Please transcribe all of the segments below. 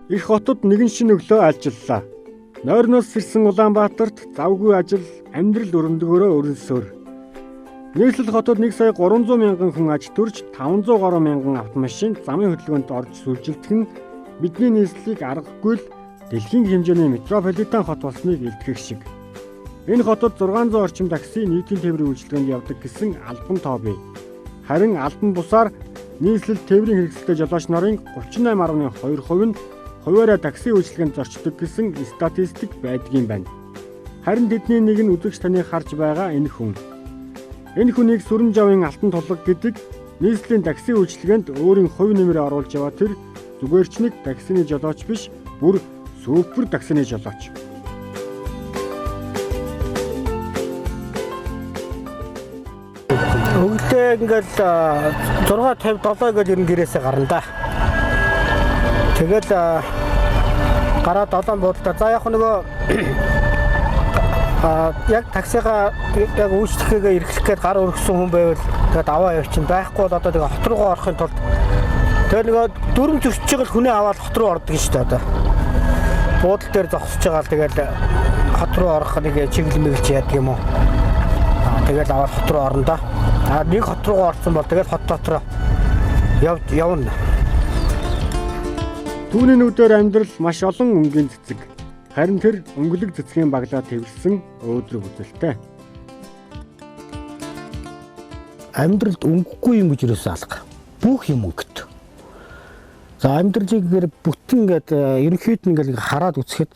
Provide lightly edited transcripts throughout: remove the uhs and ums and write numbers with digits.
Их хотод нэгэн шинэ өглөө альжиллаа. Нойрноос ирсэн Улаанбаатарт завгүй ажил, амьдрал өрөндөгөөрөө өрнөсөөр. Нийслэл хотод 1,300,000 хүн аж төрж 500,000 автомашин замын хөдөлгөөнд орж сүлжилдэх нь бидний нийслэлийг аргагүй л дэлхийн хэмжээний метрополитен хот болсныг илтгэх шиг. Энэ хотод 600 орчим такси нийтийн тээврийн үйлчилгээнд явдаг гэсэн албан тоо бий. Харин албан бусаар нийслэл тээврийн хэрэгсэлтэй жолооч нарын 38.2% нь хуваараа такси үйлчилгээнд зорчдог гэсэн статистик байдгийн байна. Харин тэдний нэг нь үзэгч таны харж байгаа энэ хүн. Энэ хүнийг сүрэн жавын алтан тулга гэдэг нийслэлийн такси үйлчилгээнд өөрийн хувь нэмрээ оруулж яваа тэр зүгээр ч нэг таксины жолооч биш, бүр супер таксины жолооч. Өглөө ингээл 6:57 гэж ирэн гэрээсээ гарна да. Тэгэл гараад долоон буудалтай. За яг нөгөө яг таксигаа яг үйлчлэхээгээ эрхлэх гээд гар өргөсөн хүн байвал тэгээд аваа явчихна. Байхгүй бол одоо тэгээ хот руугаа орохын тулд тэгээд нөгөө дүрм зөрчиж байгаа хүнээ аваад хот руу ордог шүү дээ одоо. Буудал дээр зогсож байгаа л тэгээд хот руу орох нэг чиглэл мэглэж яадаг юм уу. Тэгэл аваад хот руу орно да. Нэг хот руу орсон бол тэгэл хот дотроо явна. Түүний нүдээр амьдрал маш олон өнгийн цэцэг. Харин тэр өнгөлөг цэцгийн баглаа тэрвэрсэн өөдрөг үзэлтэй. Амьдралд өнгөгүй юм гэж юусаа алга. Бүх юм өнгөт. За амьдралыг бүтэн ингээд ерөнхийд нь ингээд хараад үзэхэд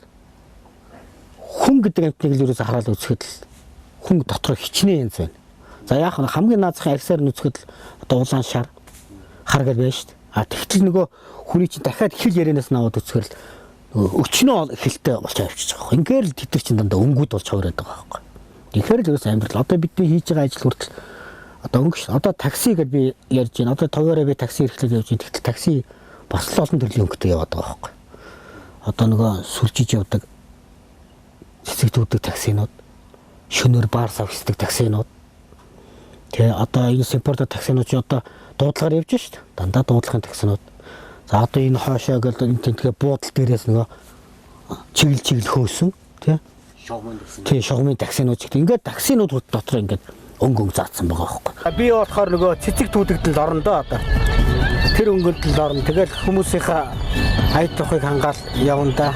хүн гэдэг амтныг юусаа хараад үзэхэд л хүн дотроо хичнээн янз байна. За яах вэ? Хамгийн наазахын арьсаар нүцгэд одоо улаан шар харгал байна шүү дээ. Тэгтэл нөгөө хүний чинь дахиад хэл ярианаас наваад үзэхэр өчнөө хэлтэй болж авчиж байгаа юм. Ингээр л тэд чинь дандаа өнгүүд болж хувираад байгаа байхгүй. Тэгэхээр л ерөөс амьдрал одоо бидний хийж байгаа ажил хүртэл одоо өнгө ш. Одоо такси гэдээ би ярьж байна. Одоо товёороо би такси эрхлээд явж байна. Тэгтэл такси бас л олон төрлийн өнгөтэй яваад байгаа байхгүй. Одоо нөгөө сүлжиж явдаг цэцэгдүүдэг таксинууд, шөнөөр баар савчдаг таксинууд. Тэгээ одоо энэ Симпорт таксинууд чи одоо дуудлагаар явж шүү дээ. Дандаа дуудлагын таксинууд. За одоо энэ хоошоо гэл энэ тэнтгээ буудал дээрээс нөгөө чиглэл хөөсөн тий. Шогмын таксинууд ч гэдэг. Ингээд таксинууд дотор ингээд өнгө заацсан байгаа байхгүй. Би болохоор нөгөө цэцэг түүдэгдэлд орно доо одоо. Тэр өнгөнд л орно. Тэгэл хүмүүсийнхээ хайд тухыг хангаал явна да.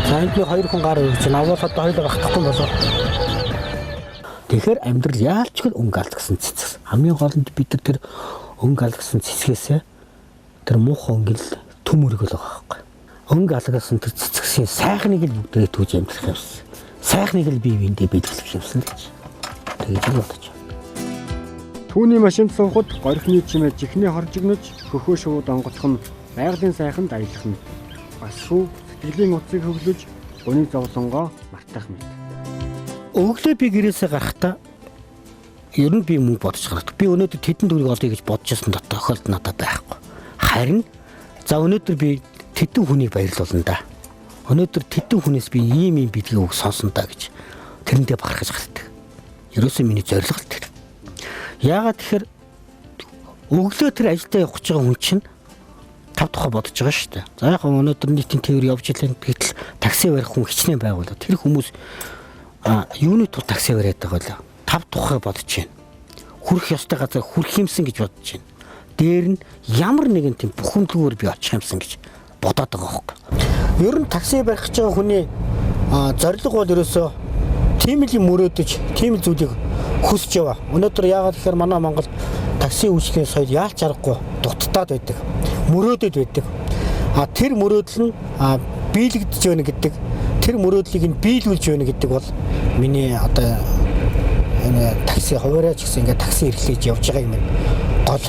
За энэ хоёр хүн гар өргөж байна. Авал одоо хоёул гахтахгүй болоо. Тэгэхээр амьдрал яалчгүй өнгө алдсан цэцэг. Хамгийн гол нь бид нар тэр өнгө алдсан цэцгээсээ тэр муухай өнгөл төмөргөл байгаа байхгүй. Өнгө алдсан тэр цэцгсийн сайхныг л бүгдээ түүж амьдрах юмсан. Сайхныг л бие биендээ биелүүлэх юмсан гэж. Тэгээд л бодож байна. Түүний машинд суухад горхины чимээ чихний хоржигнож хөхөө шууд онгоцох нь байгалийн сайханд аялах нь. Бас шүү сэтгэлийн утсыг хөглөж өнийг зовлонгоо мартах мэт. Өглөө би гэрээсээ гарахдаа ер нь би мөнгө бодож гардаг. Би өнөөдөр тэдэн төгрөг олъё гэж бодож байсан тохиолдол надад байхгүй. Харин за өнөөдөр би тэдэн хүнийг баярлуулна да. Өнөөдөр тэдэн хүнээс би ийм бидгийг үг сонсон да гэж тэрэндээ бахархаж гардаг. Ерөөсөө миний зорилго л тэр. Яагаад тэгэхээр өглөө тэр ажилдаа явах гэж байгаа хүн чинь тав тухай бодож байгаа шүү дээ. За яг өнөөдөр нийтийн тээвэр явж ирлээ гэтэл такси барих хүн хичнээн байгуулаад тэр хүмүүс юуны тул такси бариад байгаа л тав тухай бодож байна. Хүрх ёстой газар хүрх юмсан гэж бодож байна. Дээр нь ямар нэгэн тийм бухимдалгүйгээр би очих юмсан гэж бодоод байгаа хөөхгүй. Ер нь такси барих гэж байгаа хүний зорилго бол ерөөсөө тийм л юм мөрөөдөж, тийм л зүйлийг хүсэж яваа. Өнөөдөр яагаад гэхээр манай Монгол такси үйлчлэгийн соёл яалч аргагүй дутагдаад байдаг. Мөрөөдөд байдаг. Тэр мөрөөдөл нь биелэгдэж байна гэдэг, тэр мөрөөдлийг нь биелүүлж байна гэдэг бол миний одоо энэ такси хуваараач гэсэн ингээд такси эрхлэж явж байгаа юм гол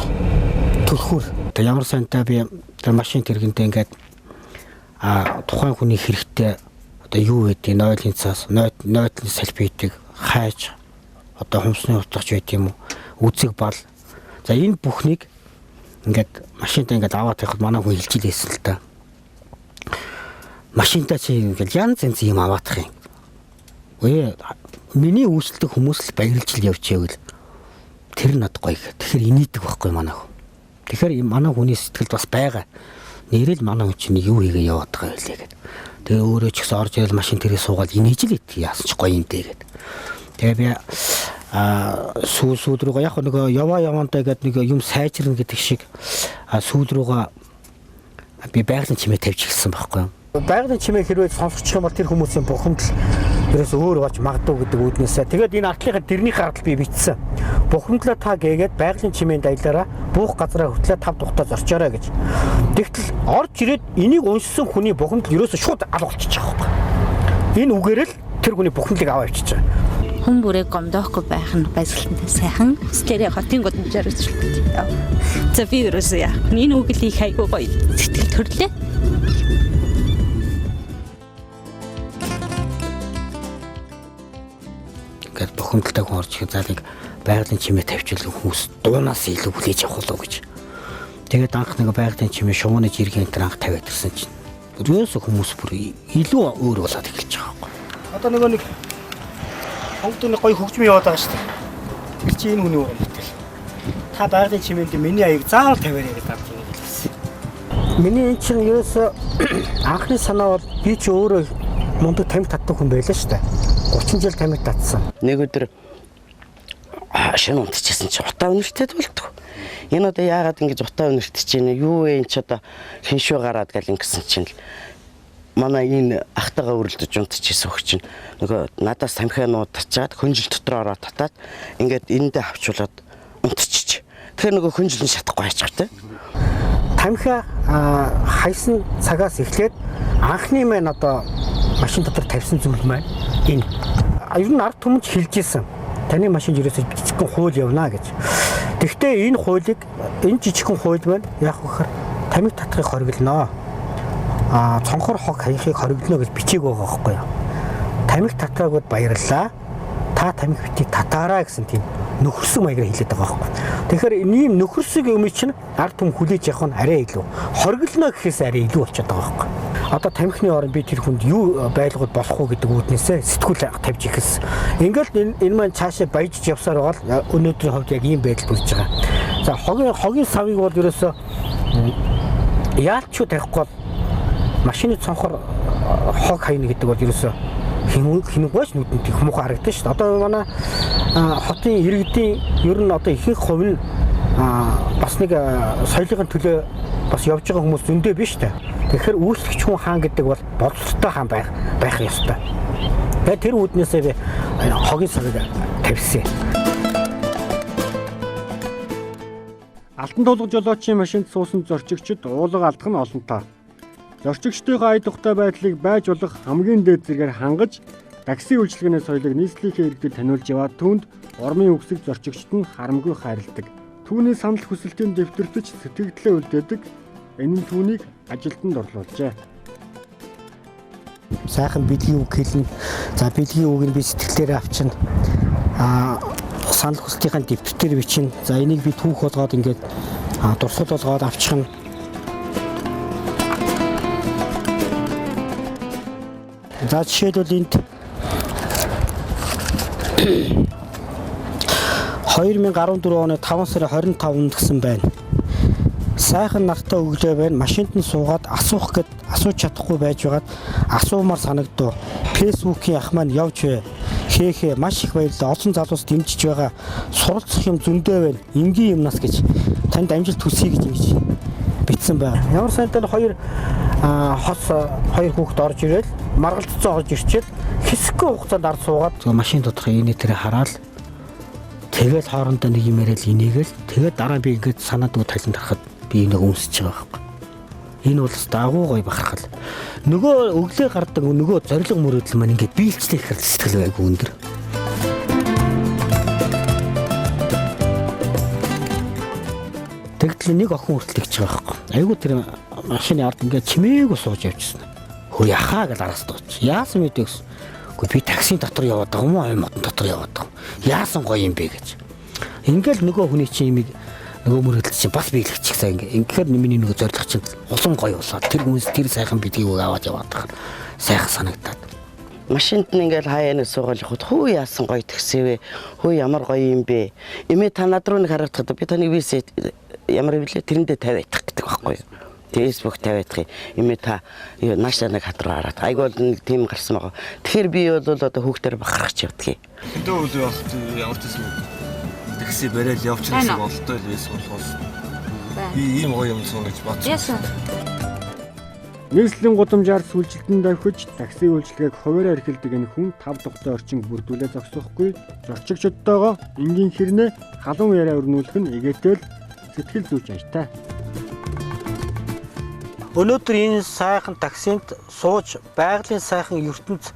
төрхөр. Одоо ямар сантай би тэр машин тэргэндээ ингээд тухайн хүний хэрэгтэй одоо юу гэдэг нойлын цаас, нойлын салбитыг хайж одоо хумсны утгач байт юм уу? Үзэг бал. За энэ бүхнийг ингээд машинтаа ингээд аваад явахад манай хүн хэлжилээсэн л та. Машинтаа чи ингээд янз янз юм аваадах юм. Өө миний үйлчлдэг хүмүүс л баярлж л явж байвал тэр над гоё. Тэгэхээр инээдэг байхгүй манай хүн. Тэгэхээр манай хүний сэтгэлд бас байгаа. нэрэл манай хүн чинь юу хийгээ яваад байгаа байлээ гэдэг. Тэгээ өөрөө ч гэсэн орж ирэл машин дээрээ суугаад инээж л ит яасан ч гоё юм дээ гэдэг. Тэгээ би сүүл рүүгээ яг нэг яваандаа гэдэг нэг юм сайжирна гэдэг шиг сүүл рүүгээ би байгалийн чимээ тавьж эхэлсэн байхгүй юу. Байгалийн чимээ хэрвээ сонсчих юм бол тэр хүмүүсийн бухимдал ерөөс өөр болж магадгүй гэдэг үүднээсээ тэгээд энэ артлынхаа дэрний хардал би бичсэн. Бухимдлаа та гээгээд байгалийн чимээний даялаараа буух газараа хүртлээ 5 тухтаа зорчоорой гэж. Тэгтэл орж ирээд энийг уншсан хүний бухимдал ерөөсөө шууд ал болчихж байгаа байхгүй. Энэ үгээрээ л тэр хүний бухимдлыг аваа авчиж байгаа. Хүн бүрээ гомдоохгүй байх нь баясгалантай сайхан стэрэ хотын годомжаар үзүүлдэг. За би ерөөсөө яа. Энэ үгэлийг хайгуу гоё сэтгэл төрлөө. Гэт бухимдалтай хүн орж ирэх залыг байгалийн чимээ тавьчихвал хүмүүс дуунаас илүү хүлээж авах болов гэж. Тэгээд анх нэг байгалийн чимээ шугууны жиргэн энэ анх тавиад ирсэн чинь. Ерөөсөө хүмүүс бүр илүү өөр болоод эхэлж байгаа байхгүй. Одоо нэг хөнгөний гоё хөгжим яваад байгаа шүү дээ. Тэр чи энэ хүний үг юм гэтэл. Та байгалийн чимээнд миний аяг заавал тавиарай гэж дагж байгаа хэлсэн. Миний энэ чинь ерөөсөө анхны санаа бол би чи өөрөө мундаг тамхи татдаг хүн байлаа шүү дээ. 30 жил тамхи татсан. Нэг өдөр шинэ унтчихсан чи утаа өнөртөд болтгоо. Энэ одоо яагаад ингэж утаа өнөртөж чинь юу вэ энэ ч одоо хиншүү гараад гал ингэсэн чинь манай энэ ахтайгаа өрөлдөж унтчихсан хөх чинь нөгөө надаас тамхианууд татчаад хөнжил дотор ороод татаад ингээд эндээ авчуулаад унтчих. Тэгэхээр нөгөө хөнжил нь шатахгүй ачгатай. Тамхи хайсан цагаас эхлээд анхны маань одоо машин дотор тавьсан зүйл маань энэ ер нь ард түмэнч хэлж исэн. Таны машин ерөөсөө жижигхэн хууль явна гэж. Гэхдээ энэ хуулийг энэ жижигхэн хууль маань яг вөхөр тамхи татахыг хориглоно. Цонхор хог хаяхыг хориглоно гэж бичээг байгаа байхгүй юу. Тамхи татаагууд баярлалаа. Та тамхи битгий татаараа гэсэн тийм нөхөрсөг маягаар хэлээд байгаа байхгүй. Тэгэхээр ийм нөхөрсөг юм чинь ард түмэн хүлээж явах нь арай илүү. Хориглоно гэхээс арай илүү болчиход байгаа байхгүй. Одоо тамхины оронд би тэр хүнд юу байлгууд болох уу гэдэг үүднээсээ сэтгүүл тавьж ихэлсэн. Ингээл энэ маань цаашаа баяжж явсаар байгаа л өнөөдрийн хувьд яг ийм байдал бүрж байгаа. За хогийн савыг бол ерөөсөө яалчгүй тавихгүй машины цонхор хог хайна гэдэг бол ерөөсөө хинэгвэш нүдэнд их муухай харагдаж шүү дээ. Одоо манай хотын иргэдийн ер нь одоо ихэнх хувь нь бас нэг соёлын төлөө бас явж байгаа хүмүүс зөндөө биш дээ. Тэгэхээр үйлчлэгч хүн хаан гэдэг бол боловсролтой хаан байх ёстой. Тэгээд тэр үүднээсээ би хогийн савыг тавьсан. Алтан тулгын жолоочийн машинд суусан зорчигчид уулга алдах нь олонтоо. Зорчигчдын ая тухтай байдлыг байж болох хамгийн дээд зэргээр хангаж, такси үйлчилгээний соёлыг нийслэлийн иргэдэд таниулж яваад түүнд ормын үгсийг зорчигчд нь харамгүй хайрладаг. Түүний санал хүсэлтийн дэвтэртэж сэтгэгдлээ үлдээдэг. Энэ нь түүнийг ажилтанд орлуулжээ. Сайхан бэлгийн үг хэлнэ. За бэлгийн үг нь би сэтгэлээрээ авчина. Санал хүсэлтийн дэвтэр бичнэ. За энийг би түүх болгоод ингээд дурсгал болгоод авчихна. За жишээлбэл энд 2014 оны 5 сарын 25-нд гэсэн байна. Сайхан нартай өглөө байна. Машинд нь суугаад асуух гэд асууж чадахгүй байж байгаад асуумаар санагдав. Фэйсбүүкийн ах маань явж бай. Хээхээ маш их баярлалаа. Олон залуус дэмжиж байгаа. Суралцах юм зөндөө байна. Энгийн юмнаас гэж танд амжилт хүсье гэж бичсэн байна. Ямар санагдал хоёр хүүхэд орж ирэл маргалцсан орж ирчээд хэсэггүй хугацаанд ард суугаад машин доторх энэ тэрэ хараад тэгэл хоорондоо нэг юм яриад инээгээл тэгээд дараа би ингээд санаад дүү талент харахад би нэг өмсөж байгаа байхгүй. Энэ бол дагуу гоё бахархал. Нөгөө өглөө гардаг нөгөө зориг мөрөөдөл маань ингээд биелчлэх хэрэг сэтгэл айгүй өндөр. Тэгтэл нэг охин хүртэл тэгж байгаа байхгүй. Айгүй тэр машины ард ингээд чимээгүй сууж явчихсан. Хөө яхаа гэж араас дууч. Яасан мэдээ гэсэн. Гэхдээ би таксийн дотор яваад байгаа юм уу, аймаг дотор яваад байгаа юм. Яасан гоё юм бэ гэж. Ингээл нөгөө хүний чинь имийг нөгөө мөрөдөл чинь бас биелэгчихсэн ингээд миний нөгөө зориг чинь улан гоё болоод тэр хүмүүс тэр сайхан бидгийг аваад яваад байгаа. Сайхан санагдаад. Машинд нь ингээл хаяанаа суугаад явахад хөө яасан гоё такси вэ? Хөө ямар гоё юм бэ? Эмээ та над руу нэг харагдахад би таныг висээ ямар вэ тэрэндээ тавиадах гэдэг байхгүй юу? Facebook тавиадах юм та наашаа нэг хатруу хараад айгүй бол тийм гарсан байгаа. Тэгэхээр би бол одоо хүүхдээр бахархаж явдаг. Өдөө өдөр явахад ямар ч юм такси барайл явчихсан болтой л байсан болохоос би ийм гоё юм сон гэж бодсон. Нийслэлийн гудамжаар сүлжилтэн давхиж такси үйлчилгээг хуваараар эрхэлдэг энэ хүн 5 дугтаа орчин бүрдүүлээ зогсохгүй зорчигчдтойгоо энгийн хэрнээ халуун яриа өрнүүлэх нь эгээтэл сэтгэл зүйч ажтай. Өнөөдөр энэ сайхан таксинд сууж байгалийн сайхан ертөнц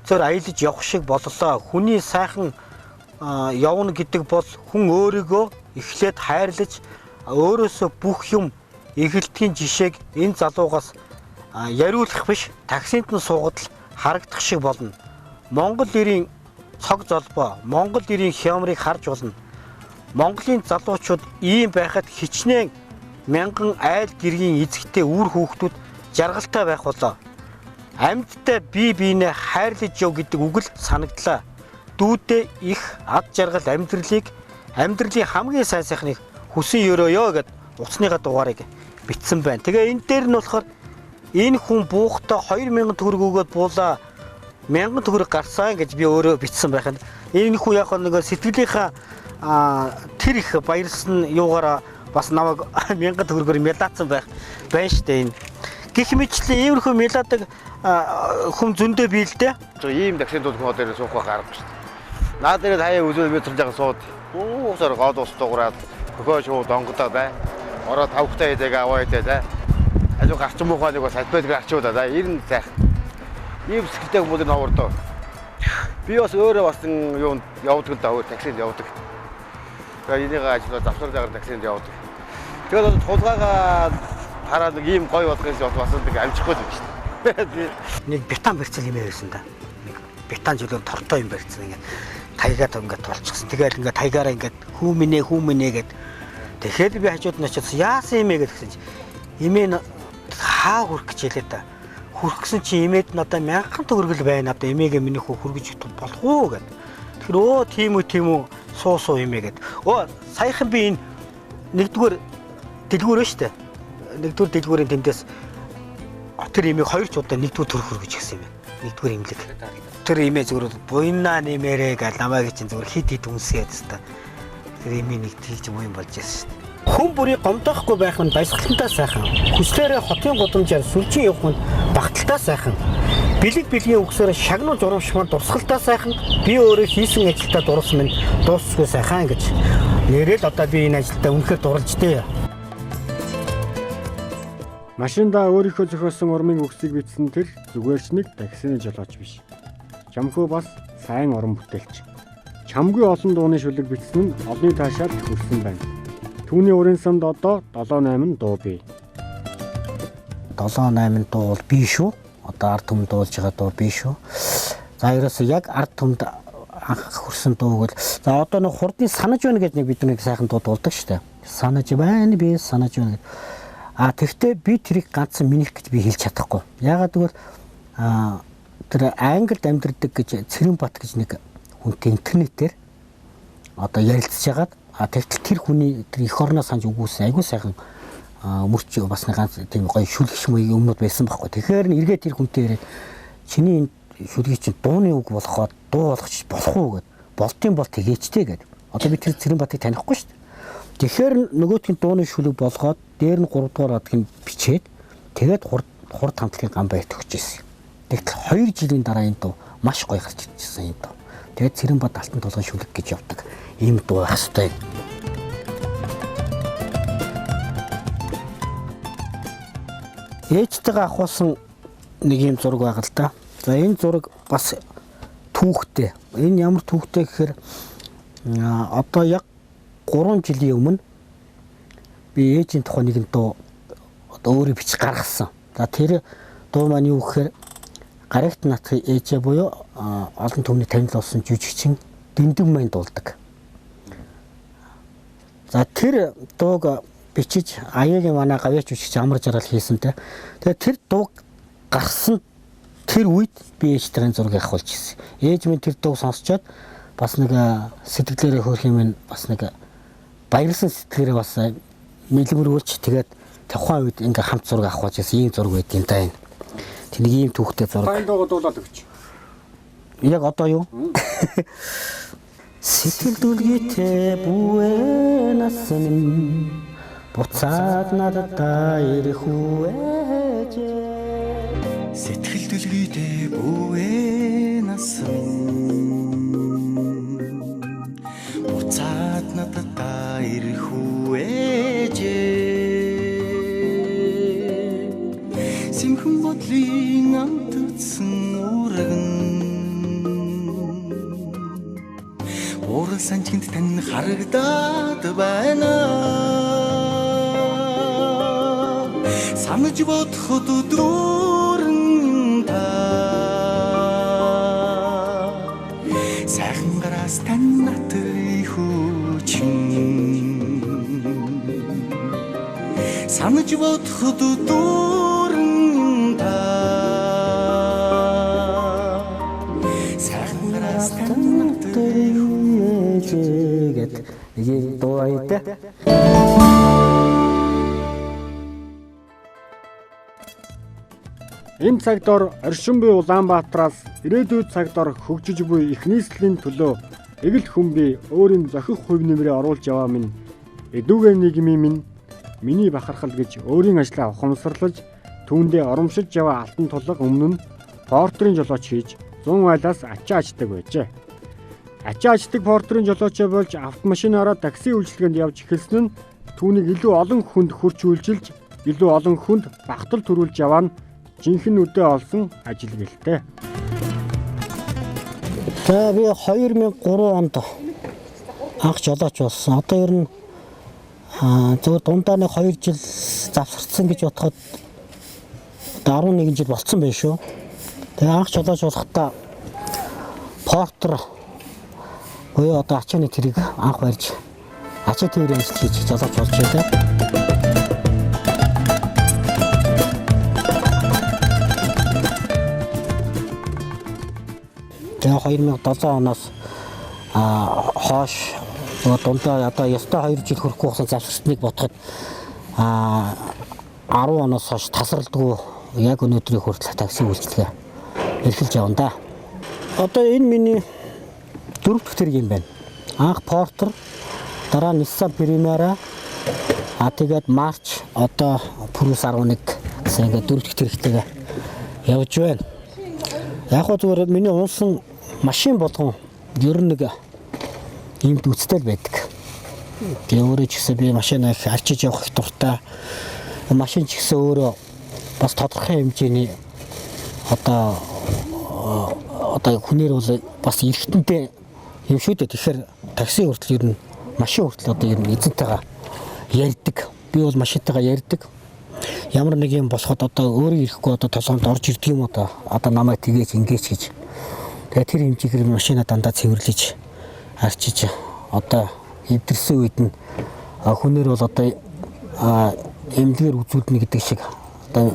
зөр аялаж явах шиг боллоо. Хүний сайхан явна гэдэг бол хүн өөрийгөө эхлээд хайрлаж өөрөөсөө бүх юм эхэлтгийн жишээг энэ залуугаас яриулах биш таксинд нь суугаад л харагдах шиг болно. Монгол ирийн цог золбоо, Монгол ирийн хямрыг харж болно. Монголын залуучууд ийм байхад хичнээн мянган айл гэргийн эзэгтэй үр хүүхдүүд жаргалтай байх болоо. Амьдтай бие биенээ хайрлаж яв гэдэг үг л санагдлаа. Дүүдээ их ад жаргал амьдралын хамгийн сайн сайхныг хүсэн өрөөё гэд утасныхаа дугаарыг бичсэн байна. Тэгээ энэ дээр нь болохоор энэ хүн буухтаа 2000 төгрөг өгөөд буулаа 1000 төгрөг гарсан гэж би өөрөө бичсэн байхад энэ хүн яг нэг сэтгэлийнхаа тэр их баярлсан юугаараа бас намайг 1000 төгрөгөөр мэлаацсан байна штэ энэ. Гэх мэтлээ иймэрхүү мэлаадаг хүн зөндөө бий л дээ. Ийм таксинд бол хүн дээр суух байх аргагүй штэ. Наад дээр хаяа үзүүл би турж байгаа сууд. Уусаар гол ус дуурайд хөхөө шууд онгодоо бай. Ороо тавхтай хэдэг аваа хэдэг те. Ажиг гарч муухай нэг салбайгаар арчуулаа да. Ирнэ сайхан. Ийм сэтгэлтэй хүмүүс новордоо. Би бас өөрөө бас юунд явдаг л да өөр таксинд явдаг. Тэгээ энийг ажил завсар дагаар таксинд явдаг. Тэгээд бол тулгаагаа хараад нэг ийм гоё болох гэж бас нэг амжихгүй л шүү дээ. Нэг бетан барьцал юм байсан да. Нэг бетан жилээр тортой юм барьцсан ингээд тайгаад ингээд толчихсон. Тэгээд ингээд тайгаараа ингээд хүүмэнэ гэд. Тэгэхээр би хажууд нь очиж яасан юм бэ гэсэн чинь имээ хаа хүрх гэж хэлээ та. Хүрхсэн чи имээд надаа 1000 төгрөг л байна. Одоо имээгээ миний хүү хүргэж болох уу гэд. Тэгэхээр тийм үү суу имээ гэд. Саяхан би энэ нэгдүгээр дэлгүүр шүү дээ. Нэгдүгээр дэлгүүрийн тэндээс тэр имийг 2 ч удаа нэгдүгээр төр хүргэж гисэн юм байна. Нэгдүгээр имлэг. Тэр имээ зүгээр буйнаа нэмэрээ гал намайг чинь зүгээр хит үнсгээд хэвээр. Тэр имийг нэг тийж юм болж байсан шүү дээ. Хүн бүрийг гомдоохгүй байх нь баясгалантай сайхан. Хүслээрээ хотын гудамжаар сүлжин явах нь багталтай сайхан. Бэлгийн үгсээр шагнуу журамшмаар дурсгалтай сайхан. Би өөрөө хийсэн ажилдаа дурсан минь дуусгүй сайхан гэж. Нэрэл одоо би энэ ажилдаа үнэхээр дурлж дээ. Машиндаа өөрийнхөө зохиосон урмын үгсийг бичсэн тэр зүгээр ч нэг таксины жолооч биш. Чамхөө бас сайн уран бүтээлч. Чамгүй олон дууны шүлэг бичсэн нь олны таашаал хүрсэн байна. Түүний урын санд одоо 7-8 дуу бий. 7-8 дуу бол бий шүү. Одоо ард түмэнд дуулж байгаа дуу бий шүү. За ерөөсөө яг ард түмэнд анх хүрсэн дуу бол за одоо нэг хурдны санаж байна гэж нэг бид нэг сайхан дуу дуулдаг шүү дээ. Санаж байна би санаж байна гэдэг. Тэгвэл би тэрийг ганцхан минийх гэж би хэлж чадахгүй. Яагаад гэвэл тэр Англид амьдардаг гэж Цэрэнбат гэж нэг хүнтэй интернетээр одоо ярилцж байгаад тэгтэл тэр хүний тэр эх орноос санаж үгүйсэн айгуу сайхан мөрч бас нэг ганц тийм гоё шүлгэж мөй өмнөд байсан байхгүй. Тэгэхээр эргээд тэр хүнтэй ирээд чиний шүлгийг чинь дууны үг болгоод дуу болгоч болох уу гэд болтын бол тэгээчтэй гэд. Одоо би тэр Цэрэнбатыг танихгүй шүү дээ. Тэгэхээр нөгөөтгийн дууны шүлэг болгоод дээр нь 3 дугаар адгийн бичээд тэгээд хурд хамтлагийн гам байт өгчээсэн. Тэгтэл 2 жилийн дараа энэ дуу маш гоё гарч ирсэн энэ дуу. Тэгээд Цэрэнбат алтан толгойн шүлэг гэж явдаг. Ийм дуу байх ёстой. Ээжтэйгээ авахсан нэг юм зураг байгаа л да. За энэ зураг бас түүхтэй. Энэ ямар түүхтэй гэхээр одоо яг 3 жилийн өмнө би ээжийн тухай нэгэн дуу одоо өөрөө бичиж гаргасан. За тэр дуу маань юу гэхээр Гарагт натхын ээжээ буюу олон түмний танил болсон жүжигчин Дэндэн маань дуулдаг. За тэр дууг бичиж аяагийн манай гавьяач жүжигч амар жаргал хийсэнтэй. Тэгээ тэр дууг гаргасан тэр үед би ээжтэйгээ зургийг авахулж ирсэн. Ээж минь тэр дууг сонсчоод бас нэг сэтгэлээрээ хөөх юм бас нэг баярлсан сэтгэлээрээ бас мэлмэрүүлж тэгээд тухайн үед ингээ хамт зураг авах гэсэн ийм зураг байдгийн да энэ. Тэнийг ийм түүхтэй зураг. Баяндаа дуулаад өгч. Яг одоо юу? Сэтгэл дүлгийтэй бүэ насны буцаад надад ирэх үеж. Сэтгэл дүлгийтэй бүэ насны буцаад надад ирэх үеж. Симхэн бодлын амтсан урагн Уран санчинд тань харагдаад байна. Санаж бодоход өдрөн та сайхан гараас тань натрий хүчин. Санаж бодоход өдрөн та сайхан гараас тань натрий гэд нэг дуу баяртай. Энэ цагт ор оршин буй Улаанбаатараас ирээдүйд цагт ор хөгжиж буй их нийслэлийн төлөө эгэл хүмби өөрийн зохих хувь нэмрээ оруулж яваа минь эдүгэ нийгмийн минь миний бахархал гэж өөрийн ажлаа ухамсарлаж түүндээ оромшиж яваа алтан тулга өмнө нь портрийн жолооч хийж 100 айлаас ачаа аждаг байжээ. Ачаа аждаг портрийн жолоочоо болж автомашинаараа такси үйлчилгээнд явж эхэлсэн нь түүнийг илүү олон хүнд хүрч үйлчилж илүү олон хүнд багтал төрүүлж яваа нь жинхэнэ үдээ олсон ажил гэлтэй. За би 2003 онд анх жолооч болсон. Одоо ер нь зөвхөн дундаа нэг 2 жил завсарсан гэж бодоход 11 жил болцсон байх шүү. Тэгээ анх жолооч болохдаа портер буюу одоо ачааны тэрийг анх барьж ачаа тэрийн ажил хийж жолооч болж байлаа. Тэгээ 2007 оноос хойш дундаа одоо ястай 2 жил хүрэхгүй болсон завсарсныг бодоход 10 оноос хойш тасралтгүй яг өнөөдрийн хүртэл такси үйлчлэгээ эрхэлж явна да. Одоо энэ миний 4 дахь тэрэг юм байна. Анх портер, дараа Nissan Primera, тэгээд March одоо Purus 11 гэсэн ингээд 4 дахь тэрэгтэйгээ явж байна. Яг хөө зүгээр миний унсан машин болгон ер нь нэг иймд үстэл байдаг. Тэгээ өөрөө ч гэсэн би машинаа их арчиж явах их дуртай. Машин ч гэсэн өөрөө бас тодорхой хэмжээний одоо хүнээр бол бас эргэтэнтэй юм шүү дээ. Тэгэхээр такси хүртэл ер нь машин хүртэл одоо ер нь эзэнтэйгээ ярьдаг. Би бол машинтайгаа ярьдаг. Ямар нэг юм болоход одоо өөрөө ирэхгүй одоо толгойд орж ирдэг юм одоо намайг тгийж ингэж гэж. Тэгээ тэр хэмжээгээр машина дандаа цэвэрлэж арчиж одоо эвдэрсэн үед нь хүнээр бол одоо эмнэлгээр үзүүлнэ гэдэг шиг одоо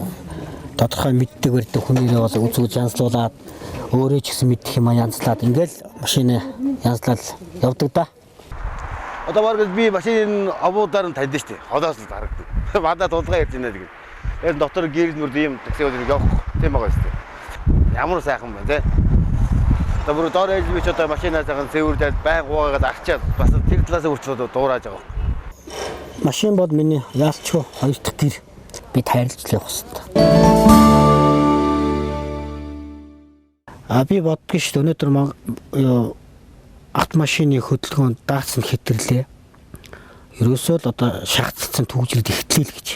тодорхой мэддэг барьдаг хүнээрээ бол үзүүлж янзлуулаад өөрөө ч гэсэн мэдэх юм янзлаад ингээл машина янзлал явдаг да. Одоо бараг би машины овуудаар нь таньд штэ. Одоос л харагдав. Мадаа дулгаа ярьж байна гэдэг. Энэ дотор гэрэл мөрд ийм таксиуд явах тийм байгаа штэ. Ямар сайхан байна те. Тэгвэл доор ээж би ч одоо машинаас цэвэрлээд байг уугаад арчаад бас тэр талаас үрчлээд дуурайж байгаа. Машин бол миний яалчгүй хоёр дахь гэр би тайрлж явах хэрэгтэй. Би боддог шүү дээ өнөөдөр автомашины хөдөлгөөнд даацсан хэтэрлээ. Ерөөсөө л одоо шахацсан түүжлэд ихтлээ л гэж.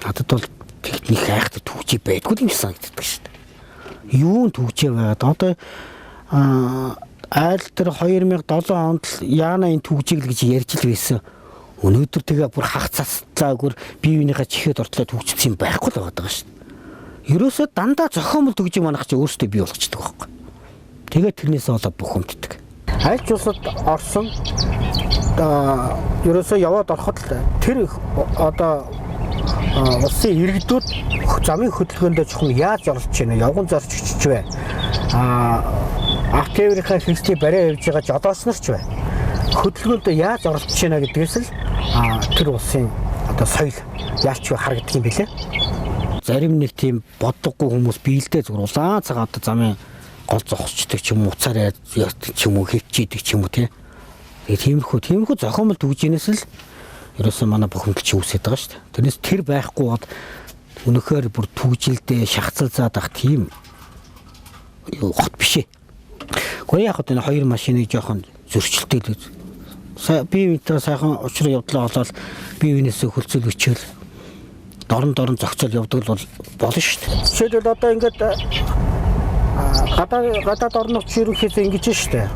Надад бол техник айхтар түүжий байдгүй юм санагддаг шүү дээ. Юун түүжээ байгаад одоо айл тэр 2007 онд л яана энэ түүжийг л гэж ярьж л байсан. Өнөөдөр тэгээ бүр хагцааслаагүй бие биенийхээ чихэд ортлоо түүжсэн юм байхгүй л байгаа шүү дээ. Ерөөсөө дандаа зохиомл төгжиг манах чи өөртөө бий болгочдөг байхгүй. Тэгээд тэрнээс болоод бүх хүнддэг. Айлч улсад орсон ерөөсөө яваад ороход л тэр одоо улсын иргэдүүд замын хөдөлгөөндөө жоохон яаж оролцож байна? Явган зорч очиж бай. Автоеврийнхаа хэрэгслийн бариа явж байгаа жолооч нар ч бай. Хөдөлгөөндөө яаж оролцож байна гэдгээс л тэр улсын одоо соёл яач вэ харагддаг юм бэлээ. Зарим нэг тийм боддоггүй хүмүүс биелдээ зүгээр улаан цагаан одоо замын гол зогсчдаг ч юм уу, уцаараа ч юм уу, хөвчийдэг ч юм уу тий. Тэгээд тиймэрхүү зохиомл түүжинээс л ерөөсөө манай бухимдалч үүсээд байгаа шүү дээ. Тэрнээс тэр байхгүй бод өнөхөр бүр түүжилдээ шахацал заад ах тийм хот биш ээ. Гэхдээ яг энэ хоёр машиныг жоохон зөрчилтэй л би винтер сайхан учраа явдлаа болоод би винээсээ хөлцөл өчөөл дорн зохицол явдаг бол болно шүү дээ. Жишээлбэл одоо ингээд гадаад орногч ерөнхийдөө ингэж шүү дээ.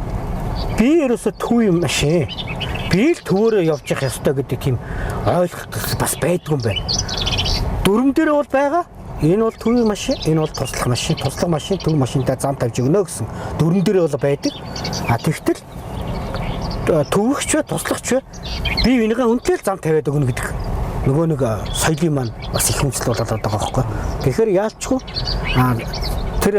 Би ерөөсө төв юм машин. Би л төвөөрөө явж явах ёстой гэдэг тийм ойлголт бас байдгүй юм байна. Дүрм дээр бол байгаа. Энэ бол төв машин, энэ бол туслах машин. Туслах машин төв машинтай зам тавьж өгнө гэсэн дүрм дээр бол байдаг. Тэгтэл төвөгч вэ, туслагч вэ? Би энийгээ үнэхээр зам тавиад өгнө гэдэг. Нөгөө нэг соёлын маань бас их хүнсэл болоод байгаа байхгүй. Тэгэхээр яалчгүй тэр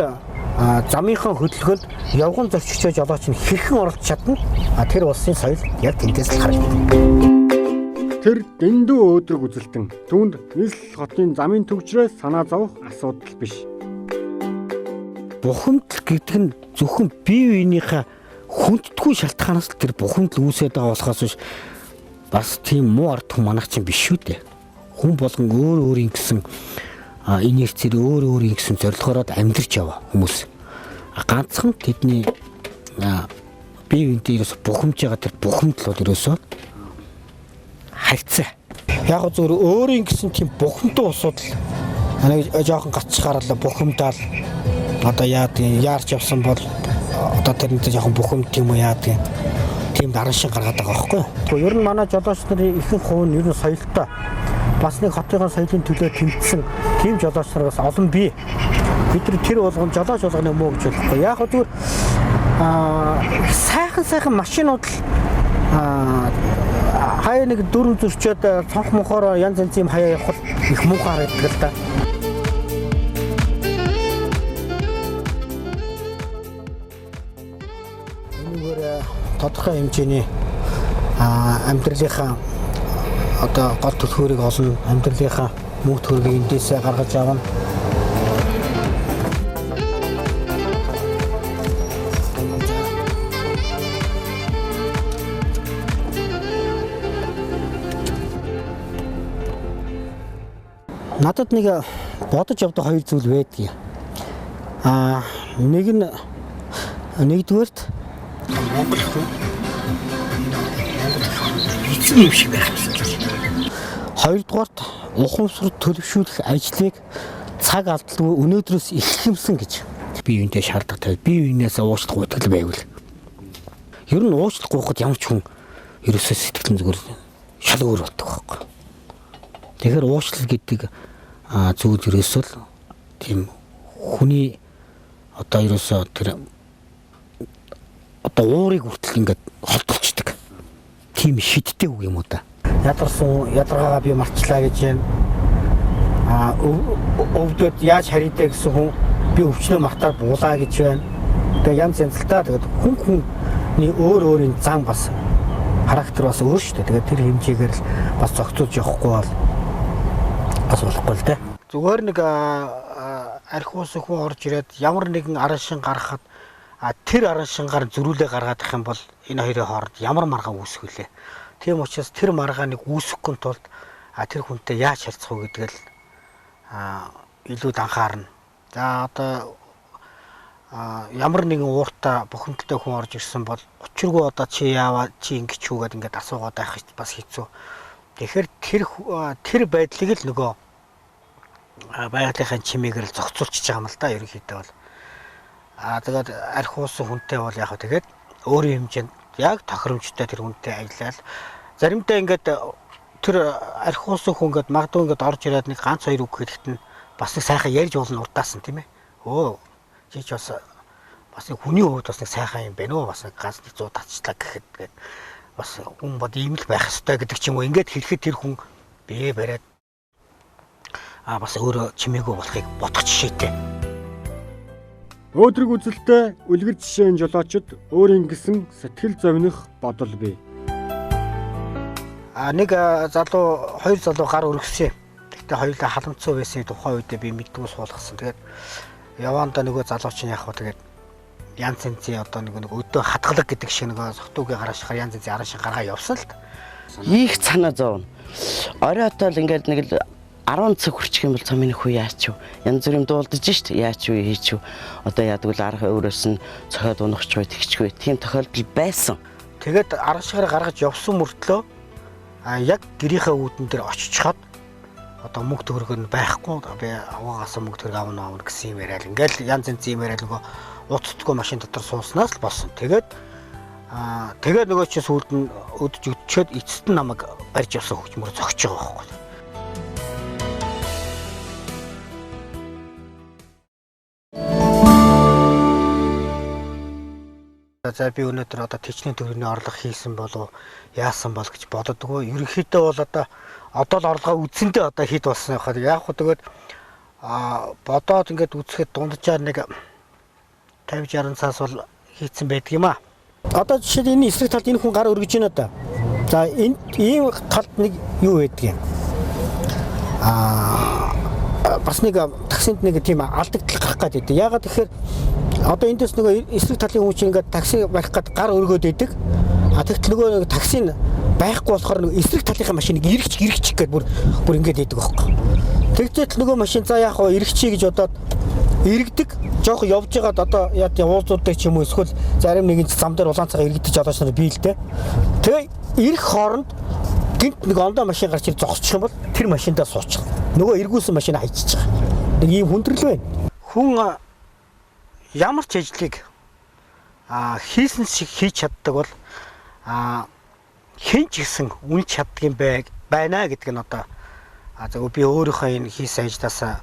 замынхаа хөдөлгөөнд явган зорчигчоо жолооч нь хэрхэн оролцож чадна? Тэр улсын соёл яг тэндээс л харагдана. Тэр дэндүү өөдрөг үзэлтэн түүнд нийслэл хотын замын төвчрөөс санаа зовох асуудал биш. Бухимдал гэдэг нь зөвхөн бие биенийхээ хүндэтгүй шалтгаанаас л тэр бухимдал үүсээд байгаа болохоос биш бас тийм муу ард түмэн манайх чинь биш шүү дээ. Хүн болгон өөрийн гэсэн инерцээр өөрийн гэсэн зорилгоороо амьдрч яваа хүмүүс. Ганцхан тэдний бие биентэй ерөөс бухимж байгаа тэр бухимдал бол ерөөсөө хайцаа. Яг зөв өөрийн гэсэн тийм бухимдал асуудал нэг жоохон гацчихаараа бухимдаал одоо яарч явсан бол одоо тэрнээ жоохон бухимд юм уу яадаг тийм даран шин гаргаад байгаа байхгүй юу. Тэгвэл ер нь манай жолооч нарын ихэнх хувь нь ер нь соёлтой бас нэг хотын соёлын төлөө тэмцсэн тийм жолооч нар бас олон бий. Бид тэр болгон жолооч болгоны муу гэж болохгүй. Яг зүгээр сайхан машинууд л хаяа нэг дөрөв зөрчөөд цонх мохоор янз янзын хаяа явах их муухай харагддаг л да. Энэгээр тодорхой хэмжээний амьдралынхаа одоо гол төлхөөрийг олно, амьдралынхаа мөнгө төгрөгийг эндээсээ гаргаж авна. Надад нэг бодож явдаг хоёр зүйл байдаг. Нэгдүгээрт Монгол хүн эцэг юм шиг байх юм. Хоёрдугаарт ухамсар төлөвшүүлэх ажлыг цаг алдалгүй өнөөдрөөс эхлэмсэн гэж би юунтэй шаардлагатай. Би юунаас уучлах гуйтгал байвал. Ер нь уучлах гуйхад ямар ч хүн ерөөсөө сэтгэл зүгээр шал өөр болдог байхгүй. Тэгэхээр уучлал гэдэг зүйл ерөөсөө л тийм хүний одоо ерөөсөө тэр одоо уурыг хүртэл ингээд холдолцдог. Тийм шидтэй үг юм уу да. Ядаргаагаа би марчлаа гэж байна. Өвдөд яаж харидэ гэсэн хүн би өвчнөө мартаад буулаа гэж байна. Тэгээ янз янзлтаа тэгээд хүний өөрийн зам бас характер бас өөр шүү дээ. Тэгээд тэр хэмжээгээр л бас зохицуулж явахгүй бол бас болохгүй л дээ. Зүгээр нэг архиус хүн орж ирээд ямар нэгэн аран шин гаргахад тэр аран шингаар зөрүүлээ гаргаад ах юм бол энэ хоёрын хооронд ямар маргаан үүсэх вүлээ. Тийм учраас тэр маргааныг үүсгэхгүй тулд тэр хүнтэй яаж харьцах вэ гэдгээл илүү анхаарна. За одоо ямар нэгэн ууртаа бухимдалтай хүн орж ирсэн бол учиргүй одоо чи яаваа чи ингэж хүүгээд ингээд асуугаад байх бас хэцүү. Тэгэхээр тэр байдлыг л нөгөө байгалийнхын чимээгээр л зохицуулчихж байгаа юм л да ерөнхийдөө бол. Тэгээд архиус хүнтэй бол яг тэгээд өөрийн хэмжээнд яг тохиромжтой тэр хүнтэй ажиллаад заримдаа ингээд тэр архиус хүн ингээд магадгүй ингээд орж ирээд нэг ганц хоёр үг гэхэд нь бас нэг сайхан ярьж болно урдаасан тийм ээ. Чи ч бас нэг хүний хувьд бас нэг сайхан юм байна уу? Бас нэг ганц нэг 100 татчлаа гэхэд бас хүн бод ийм л байх ёстой гэдэг ч юм уу. Ингээд хэлэхэд тэр хүн бие бариад бас өөрөө чимээгүй болохыг бодох жишээтэй. Өөдрөг үзэлтэй үлгэр жишээн жолоочд өөрийн гэсэн сэтгэл зовних бодол бий. нэг залуу хоёр залуу гар өргөсөн. Тэгтээ хоёулаа халамцсан байсан тухайн үедээ би мэддгүү суулгасан. Тэгээд явандаа нөгөө залуучин яг хаа тэгээд янз янзын одоо нэг өдөө хатгалаг гэдэг шиг нөгөө сохтуугийн гараашхаар янз янзын араашаа гаргаа явсан л та. Их санаа зовно. Оройтол ингээд нэг л 10 цаг хүрчих юм бол цомын хүү яач юу? Янз бүрийн дуулдаж шít яач юу хийч юу? Одоо яадаг л арга өөрөөс нь цохиод унахч бай тэгчгүй. Тийм тохиолдол байсан. Тэгээд араашгаар гаргаж явсан мөртлөө яг гэрийнхээ үүдэн дээр очичход одоо мөнгө төгрөг нь байхгүй би аваагаас мөнгө төгрөг авна гэсэн юм яриад ингээл янз янзын юм яриад нөгөө уцтдаггүй машин дотор сууснаас л болсон. Тэгээд нөгөө чинь сүүлд нь өдөж өдчөөд эцэст нь намайг барьж явсан хөгжмөр зогсож байгаа байхгүй. За би өнөөдөр одоо тэжний төгрөгийн орлого хийсэн болов яасан бол гэж боддгоо. Ерөнхийдөө бол одоо л орлогоо үзсэндээ одоо хэд болсон яхаа. Яг хөө тэгээд бодоод ингээд үзэхэд дунджаар нэг 50-60 цаас бол хийцэн байдаг юм аа. Одоо жишээд энэ эсрэг талд энэ хүн гар өргөж байна одоо. За энэ ийм талд нэг юу байдаг юм. Бас нэг таксинд нэг тийм алдагдал гарах гэдэг. Яагаад тэгэхээр одоо эндээс нөгөө эсрэг талын хүн чинь ингээд такси барих гээд гар өргөөд идэг. Тэгтэл нөгөө такси нь байхгүй болохоор нөгөө эсрэг талынхаа машиныг эргэчих гээд бүр ингээд идэг байхгүй. Тэгвэл нөгөө машин за яах вэ эргэчихье гэж бодоод эргэдэг. Жоох явж байгаад одоо яа уулзуудтай ч юм уу эсвэл зарим нэгэн зам дээр улаан цагаа эргэж жолооч нар бий л дээ. Тэгээ ирэх хооронд гинт нэг ондоо машин гарч ир зогсчих юм бол тэр машиндаа суучих. Нөгөө эргүүлсэн машин хайчиж байгаа. Нэг ийм хүндрэл байна. Хүн ямар ч ажлыг хийсэн шиг хийж чаддаг бол хэн ч гэсэн үнэ чаддаг юм байна гэдэг нь одоо би өөрийнхөө энэ хийсэн ажлаасаа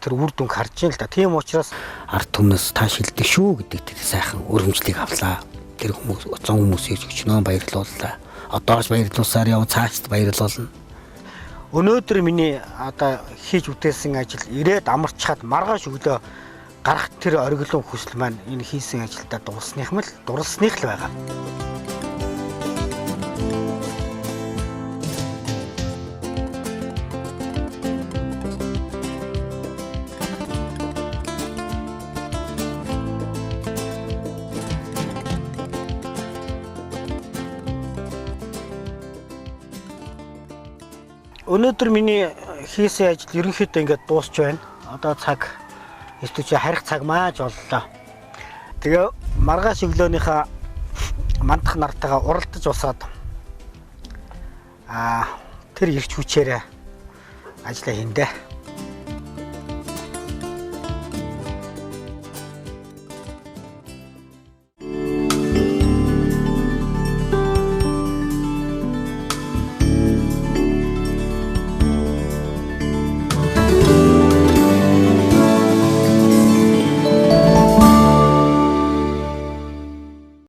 тэр үр дүнг харж байна л да. Тийм учраас ард түмнээс та шилдэг шүү гэдэг тэр сайхан өргөмжлийг авлаа. Тэр хүмүүс 100 хүмүүс ирж өчнөө баярлууллаа. Одоош баярлуулсаар яв цаашд баярлуулна. Өнөөдөр миний одоо хийж үтээсэн ажил ирээд амарчхад маргааш өглөө гарах тэр ориглон хүсэл маань энэ хийсэн ажилдаа дуусных л байгаа. Өнөөдөр миний хийсэн ажил ерөнхийдөө ингээд дуусч байна. Одоо цаг эсвэл харих цаг мааж боллоо. Тэгээ маргааш өглөөнийхөө мандах нартайгаа уралдаж усаад тэр ирч хүчээрээ ажиллаа хийндэ.